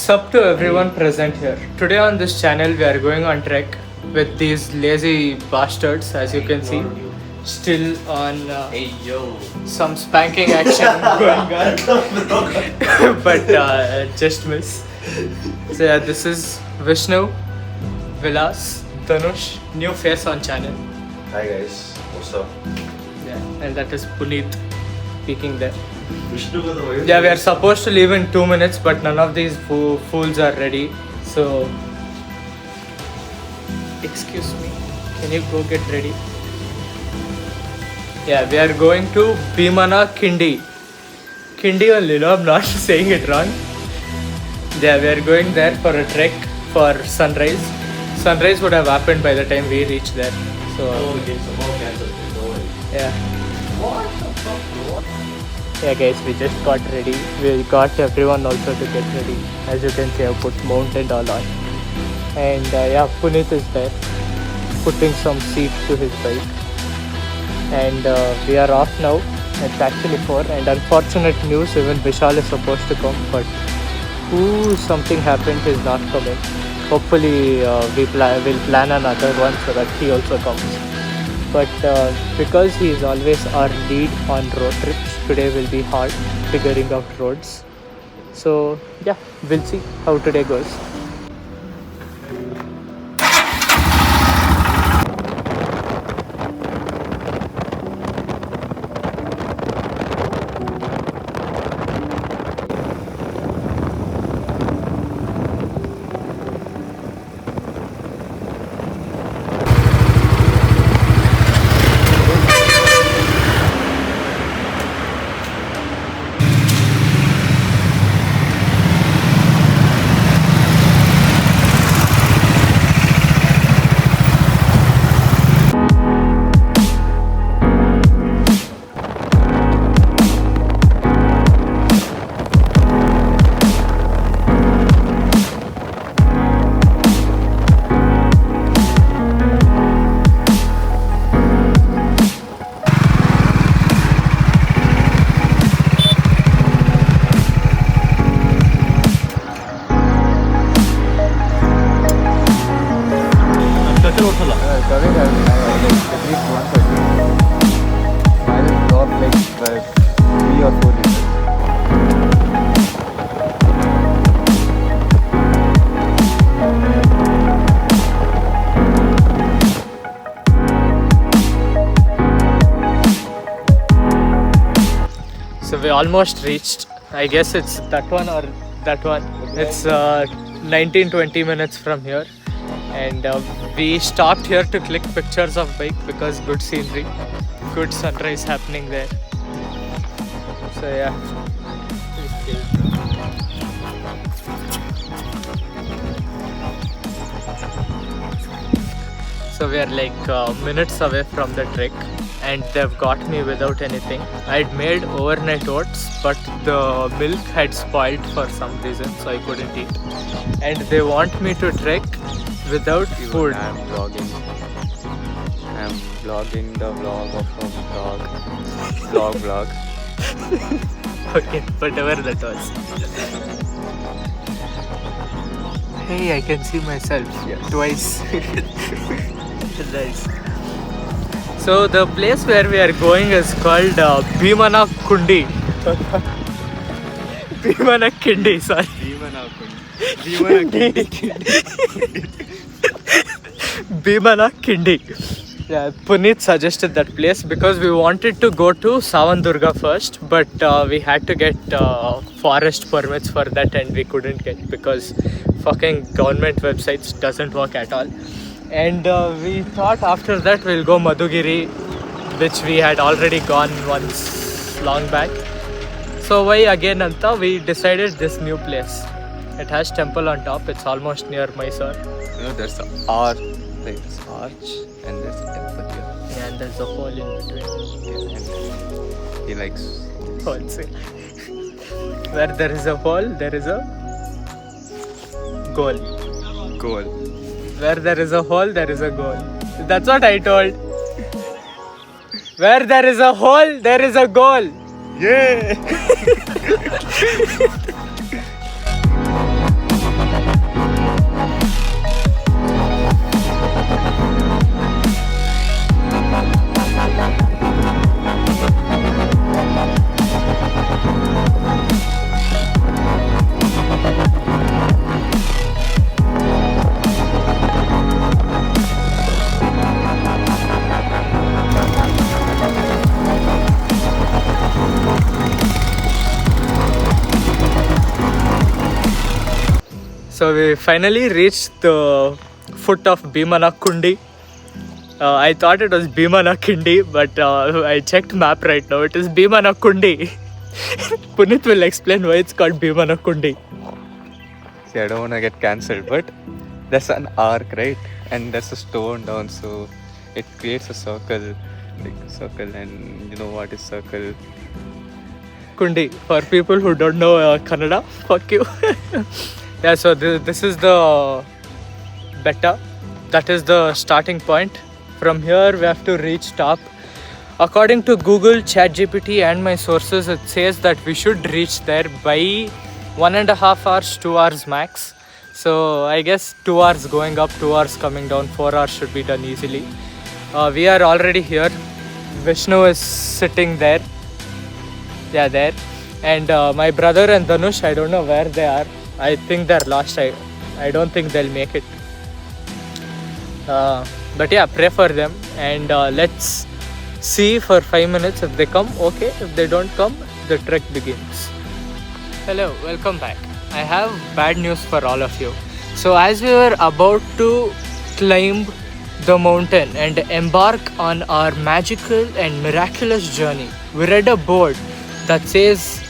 Sup to everyone present here. Today on this channel we are going on trek with these lazy bastards, as you can see. Still on some spanking action going on. But just miss. So yeah, this is Vishnu, Vilas, Dhanush, new face on channel. Hi guys, what's up? Yeah, and that is Puneet speaking there. Vishnu ka to Yeah, we are supposed to leave in 2 minutes, but none of these fools are ready. So, excuse me, can you go get ready? Yeah, we are going to Bhimana Kindi. Kindi only, no, I'm not saying it wrong. Yeah, we are going there for a trek for sunrise. Sunrise would have happened by the time we reach there. So, yeah. Yeah guys, we just got ready. We got everyone also to get ready. As you can see, I put mount and all on. And yeah, Puneet is there, putting some seat to his bike. And we are off now. It's actually 4. And unfortunate news, even Vishal is supposed to come, but something happened, he's not coming. Hopefully we'll plan another one so that he also comes. But because he is always our lead on road trips, today will be hard figuring out roads. So yeah, we'll see how today goes. So we almost reached. I guess it's that one or that one. It's 19-20 minutes from here. And we stopped here to click pictures of bike because good scenery, good sunrise happening there. So yeah. So we are like minutes away from the trek, and they've got me without anything. I'd made overnight oats, but the milk had spoiled for some reason, so I couldn't eat. And they want me to trek without food. I'm vlogging the vlog of a vlog. Okay, whatever that was. Hey, I can see myself twice. Nice. So the place where we are going is called Bhimana Kundi. Bhimana Kindi, sorry. Bhimana Kindi. Yeah, Puneet suggested that place because we wanted to go to Savandurga first, but we had to get forest permits for that, and we couldn't get because fucking government websites doesn't work at all. And we thought after that we'll go Madhugiri, which we had already gone once long back. So why again Anta? We decided this new place. It has temple on top. It's almost near Mysore. You know, there's an arch, like this arch, and there's a temple here. Yeah, and there's a hole in between. Yeah, and he likes Holes. Where there is a hole, there is a goal. goal. Where there is a hole, there is a goal. That's what I told. Where there is a hole, there is a goal. Yeah. So we finally reached the foot of Bhimana Kundi. I thought it was Bhimana Kindi, but I checked map right now. It is Bhimana Kundi. Punit will explain why it's called Bhimana Kundi. See, I don't want to get cancelled, but there's an arc, right? And there's a stone down, so it creates a circle, and you know what is circle? Kundi. For people who don't know Kannada, fuck you. Yeah, so this is the betta. That is the starting point. From here, we have to reach top. According to Google, ChatGPT, and my sources, it says that we should reach there by 1.5 hours, 2 hours max. So I guess 2 hours going up, 2 hours coming down, 4 hours should be done easily. We are already here. Vishnu is sitting there. Yeah, there. And my brother and Dhanush, I don't know where they are. I think they're lost. I don't think they'll make it. But yeah, pray for them. And let's see for 5 minutes. If they come, okay. If they don't come, the trek begins. Hello, welcome back. I have bad news for all of you. So as we were about to climb the mountain and embark on our magical and miraculous journey, we read a board that says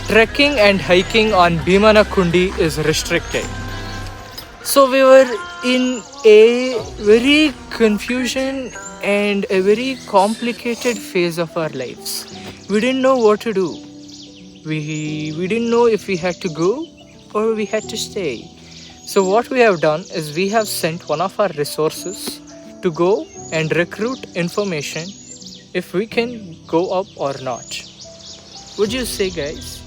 trekking and hiking on Bhimana Kundi is restricted. So we were in a very confusion and a very complicated phase of our lives. We didn't know what to do. We didn't know if we had to go or we had to stay. So what we have done is we have sent one of our resources to go and recruit information if we can go up or not. Would you say, guys?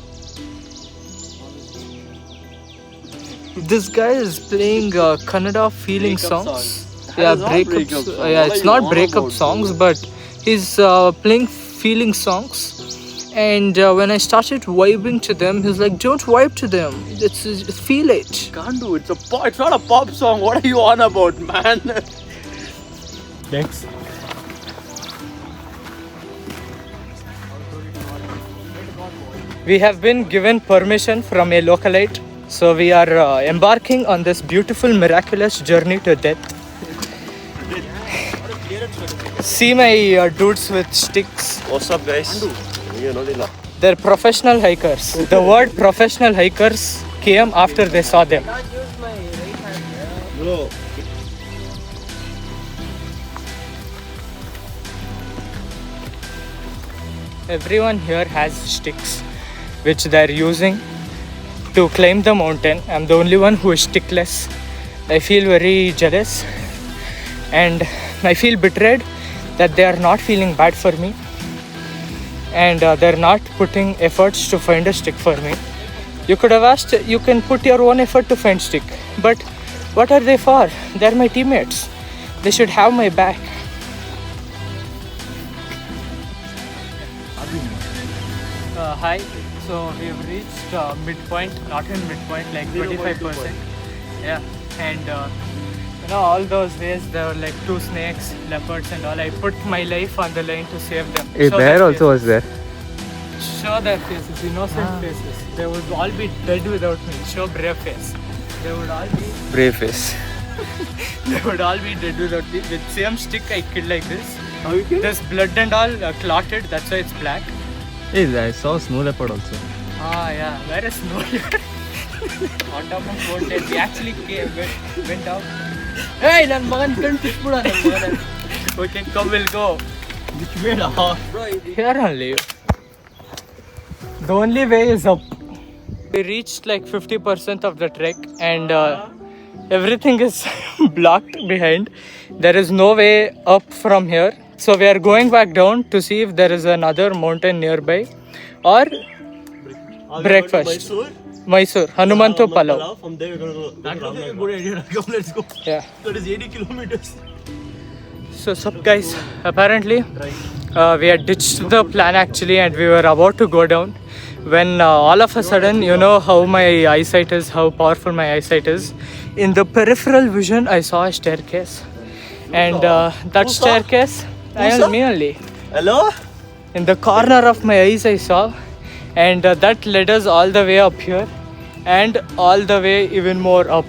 This guy is playing Kannada feeling songs. Yeah, breakups. Yeah, it's not breakup songs, but he's playing feeling songs. And when I started vibing to them, he's like, "Don't vibe to them. It's feel it." Can't do. It's not a pop song. What are you on about, man? Thanks. We have been given permission from a localite, so we are embarking on this beautiful, miraculous journey to death. See my dudes with sticks. What's up, guys? They're professional hikers. The word professional hikers came after they saw them. Bro. Everyone here has sticks, which they're using to climb the mountain. I'm the only one who is stickless. I feel very jealous and I feel betrayed that they are not feeling bad for me and they're not putting efforts to find a stick for me. You could have asked, you can put your own effort to find stick, but what are they for? They're my teammates. They should have my back. Hi, so we've reached midpoint, not in midpoint, like 25%. Yeah, and you know, all those ways there were like 2 snakes, leopards and all. I put my life on the line to save them. A Show bear their also was there. faces. Show their faces, innocent faces. They would all be dead without me. Show brave face. They would all be Brave face. they would all be dead without me. With same stick I killed like this. There's blood and all clotted, that's why it's black. Hey, I saw snow leopard also. Ah, yeah. Where is snow? On top of mountain. We actually went down. Hey, nan magan can fish put on. Okay, come, we'll go. Which way, da? Here only. The only way is up. We reached like 50% of the trek and everything is blocked behind. There is no way up from here. So we are going back down to see if there is another mountain nearby or breakfast. Mysore, Hanumantu Palau. From there, we're going to go. That would be a good idea. Come, let's go. Yeah. That is 80 kilometers. So sup guys, apparently we had ditched the plan actually and we were about to go down when all of a sudden, you know how my eyesight is, how powerful my eyesight is. In the peripheral vision I saw a staircase and that staircase, me only. Hello? In the corner of my eyes I saw and that led us all the way up here and all the way even more up.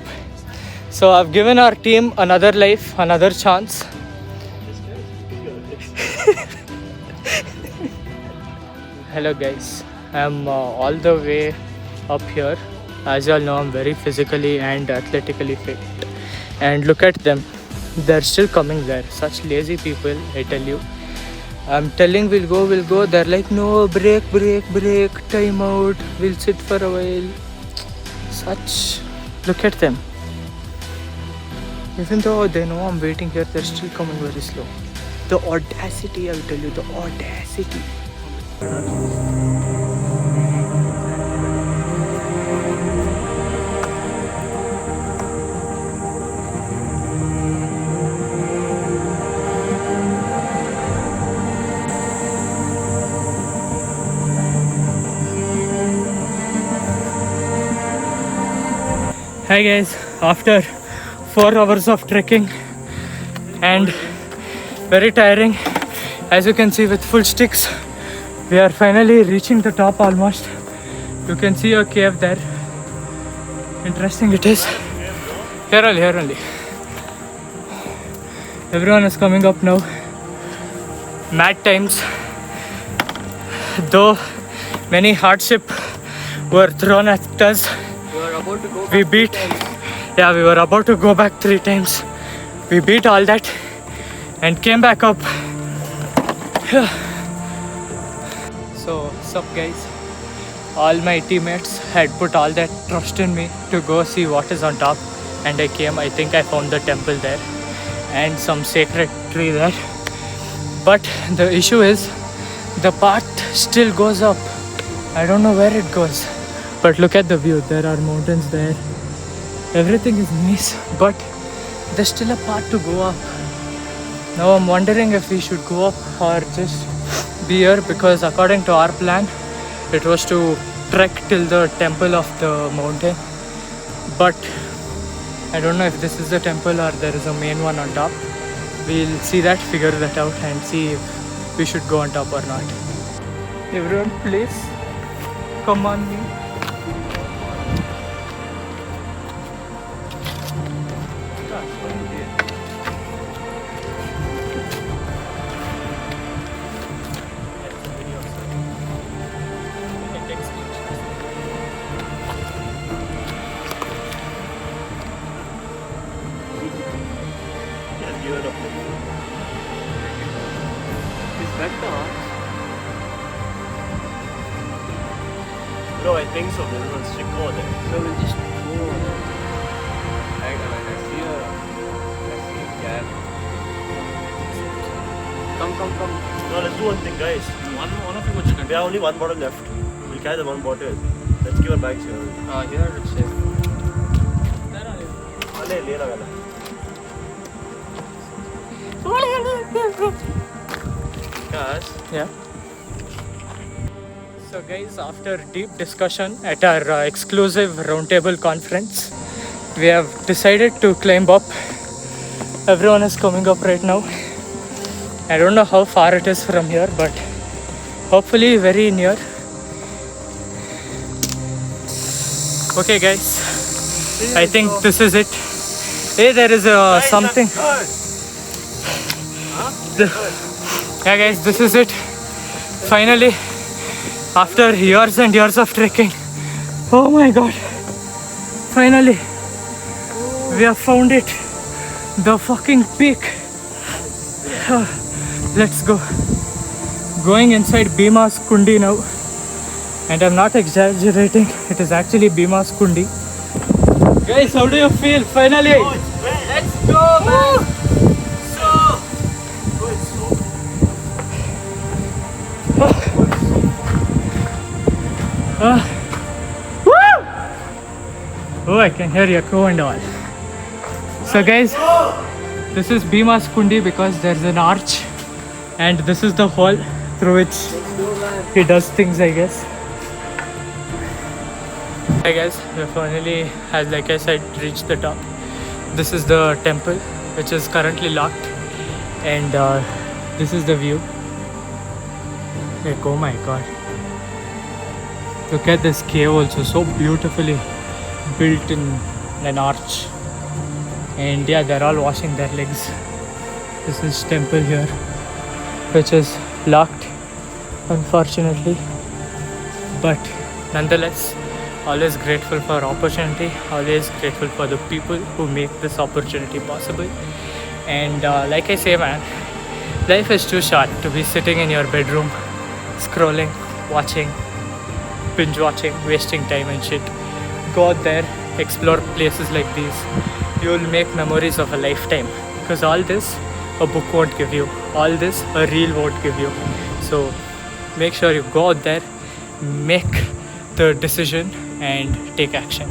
So I've given our team another life, another chance. Hello guys, I'm all the way up here. As you all know, I'm very physically and athletically fit. And look at them, they're still coming there. Such lazy people, I tell you. I'm telling we'll go. They're like, no, break, time out. We'll sit for a while. Such, look at them. Even though they know I'm waiting here, they're still coming very slow. The audacity, I will tell you, the audacity. Hi guys, after 4 hours of trekking and very tiring, as you can see with full sticks, we are finally reaching the top almost. You can see a cave there. Interesting it is. Here only. Everyone is coming up now. Mad times. Though many hardship were thrown at us, we were about to go back 3 times. We beat all that and came back up. So, sup guys? All my teammates had put all that trust in me to go see what is on top, and I came. I think I found the temple there and some sacred tree there. But the issue is the path still goes up. I don't know where it goes. But look at the view, there are mountains there. Everything is nice, but there's still a path to go up. Now I'm wondering if we should go up or just be here, because according to our plan, it was to trek till the temple of the mountain. But I don't know if this is the temple or there is a main one on top. We'll see that, figure that out and see if we should go on top or not. Everyone please come on me. No, I think so. There is one stick over there. So we'll just go. I see a gap. Come. No, let's do one thing, guys. One of you watch it. We have only one bottle left. We'll carry the one bottle. Let's give our bags here. Here it's safe. ले लगा ले. Guys. Yeah. So guys, after deep discussion at our exclusive roundtable conference, we have decided to climb up. Everyone is coming up right now. I don't know how far it is from here, but hopefully very near. Okay guys, I think this is it. Hey, there is something. Yeah guys, this is it. Finally, after years and years of trekking, oh my god, finally we have found it, the fucking peak. Let's go. Going inside Bhima's Kundi now, and I'm not exaggerating, it is actually Bhima's Kundi. Guys, how do you feel? Finally, let's go, man. Oh, I can hear your echo and all. So guys, this is Bhima's Kundi because there's an arch, and this is the hole through which he does things, I guess. Hey guys, we finally, as like I said, reached the top. This is the temple, which is currently locked, and this is the view. Like, oh my god. Look at this cave also, so beautifully built in an arch. And yeah, they're all washing their legs. This is temple here, which is locked, unfortunately. But nonetheless, always grateful for opportunity, always grateful for the people who make this opportunity possible. And like I say, man, life is too short to be sitting in your bedroom, scrolling, watching, binge watching, wasting time and shit. Go out there, explore places like these. You will make memories of a lifetime. Because all this, a book won't give you. All this, a reel won't give you. So make sure you go out there, make the decision and take action.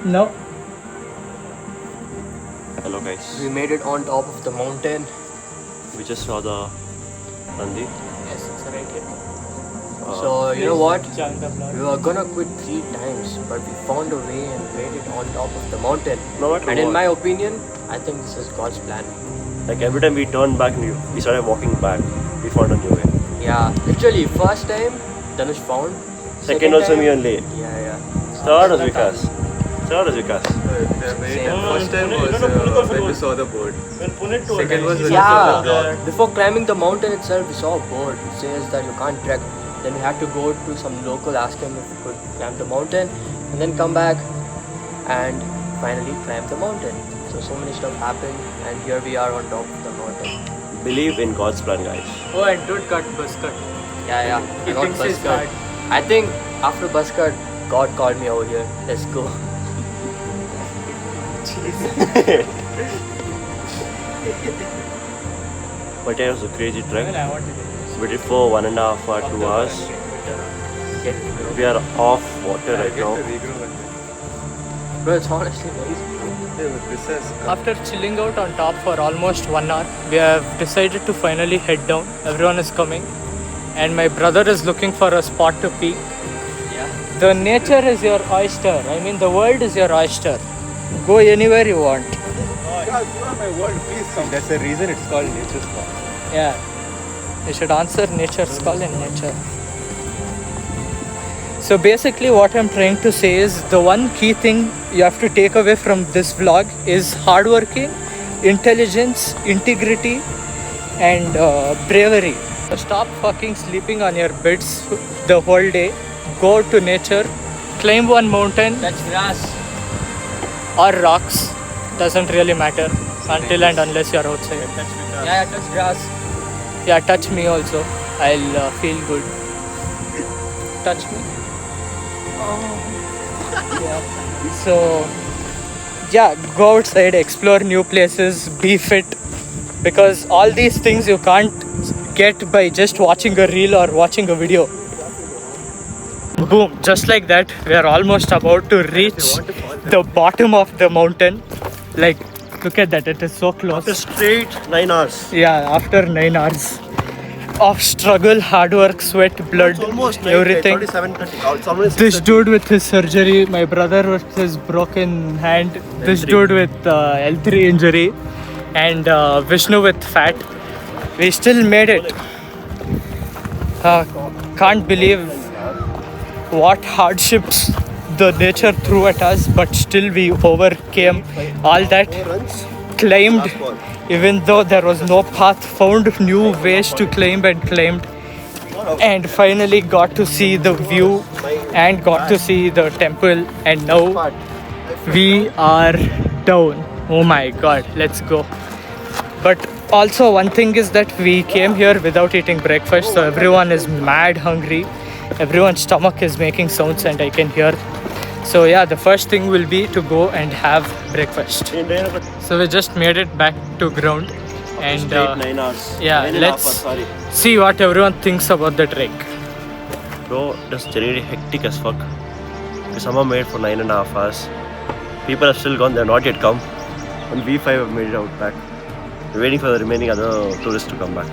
No. Hello guys. We made it on top of the mountain. We just saw the Nandi. Yes, it's right here. So you know what? We were gonna quit 3 times, but we found a way and made it on top of the mountain. No matter And in what. my opinion, I think this is God's plan. Like every time we turned back, we started walking back. We found a new way. Yeah, literally first time Dhanush found. Second also time, me and late. Yeah. Third was Vikas. First time was when we saw the board. Second was when we saw the Yeah, dog. before climbing the mountain itself, we saw a board. It says that you can't trek. Then we had to go to some local, ask him if we could climb the mountain, and then come back and finally climb the mountain. So many stuff happened, and here we are on top of the mountain. Believe in God's plan, guys. Oh, and don't cut bus cut. Yeah. He I got thinks bus it's cut. hard. I think after bus cut, God called me over here. Let's go. But it was a crazy Well, trek. I want to do this. We did for 1.5 or 2 hours. We are off water right now. Bro, it's honestly nice. After chilling out on top for almost 1 hour, we have decided to finally head down. Everyone is coming, and my brother is looking for a spot to pee. Yeah. The nature is your oyster. I mean, the world is your oyster. Go anywhere you want. That's the reason it's called Nature's Park. Yeah. You should answer nature's call in nature. So basically what I'm trying to say is the one key thing you have to take away from this vlog is hardworking, intelligence, integrity and bravery. So stop fucking sleeping on your beds the whole day. Go to nature, climb one mountain That's grass. or rocks. Doesn't really matter until and unless you're outside. Yeah, touch grass. Yeah, touch me also. I'll feel good. Touch me. Yeah. So, yeah, go outside, explore new places, be fit. Because all these things you can't get by just watching a reel or watching a video. Boom, just like that, we are almost about to reach the bottom of the mountain. Like, look at that, it is so close. After straight 9 hours. Yeah, after 9 hours of struggle, hard work, sweat, blood, everything. 37:30. It's almost This dude with his surgery, my brother with his broken hand, this dude with L3 injury, and Vishnu with fat. We still made it. Can't believe what hardships the nature threw at us, but still we overcame all that. Climbed, even though there was no path, found new ways to climb and climbed, and finally got to see the view and got to see the temple, and now we are down. Oh my god, let's go. But also one thing is that we came here without eating breakfast, so everyone is mad hungry. Everyone's stomach is making sounds and I can hear. So yeah, the first thing will be to go and have breakfast. So we just made it back to ground, and straight 9 hours. yeah, 9.5 let's hours, sorry. see what everyone thinks about the trek. Bro, that's genuinely hectic as fuck. The summer made for 9.5 hours. People have still gone, they're not yet come. And V5 have made it out back. We're waiting for the remaining other tourists to come back.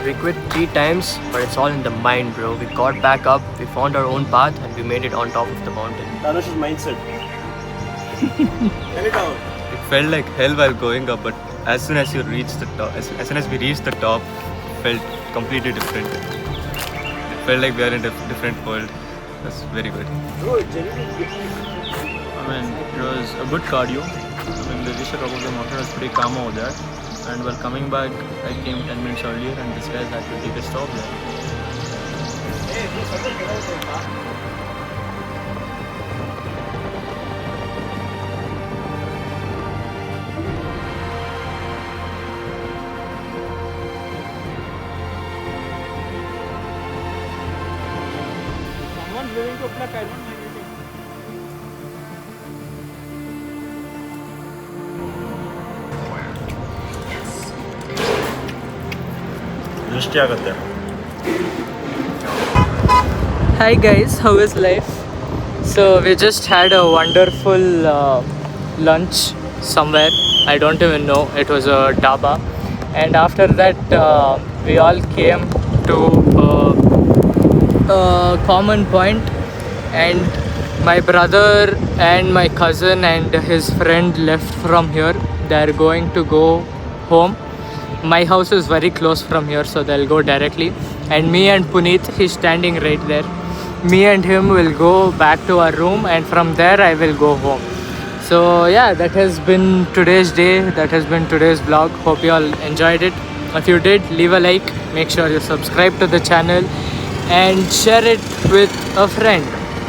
We quit 3 times, but it's all in the mind, bro. We got back up, we found our own path, and we made it on top of the mountain. Dhanush's mindset. Tell it out. It felt like hell while going up, but as soon as you reach the top, as soon as we reached the top, it felt completely different. felt like we are in a different world. That's very good. I mean, it was a good cardio. I mean, the reached top of the mountain was pretty calm over there. And while coming back, I came 10 minutes earlier and this guy had to take a stop there. ದೃಷ್ಟಿ ಆಗುತ್ತೆ. Hi guys, how is life? So we just had a wonderful lunch somewhere. I don't even know. It was a dhaba, and after that we all came to a common point, and my brother and my cousin and his friend left from here. They're going to go home. My house is very close from here, so they'll go directly. And me and Puneet, he's standing right there. Me and him will go back to our room, and from there I will go home. So yeah, that has been today's day. That has been today's vlog. Hope you all enjoyed it. If you did, leave a like. Make sure you subscribe to the channel and share it with a friend.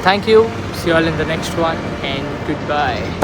Thank you. See you all in the next one, and goodbye.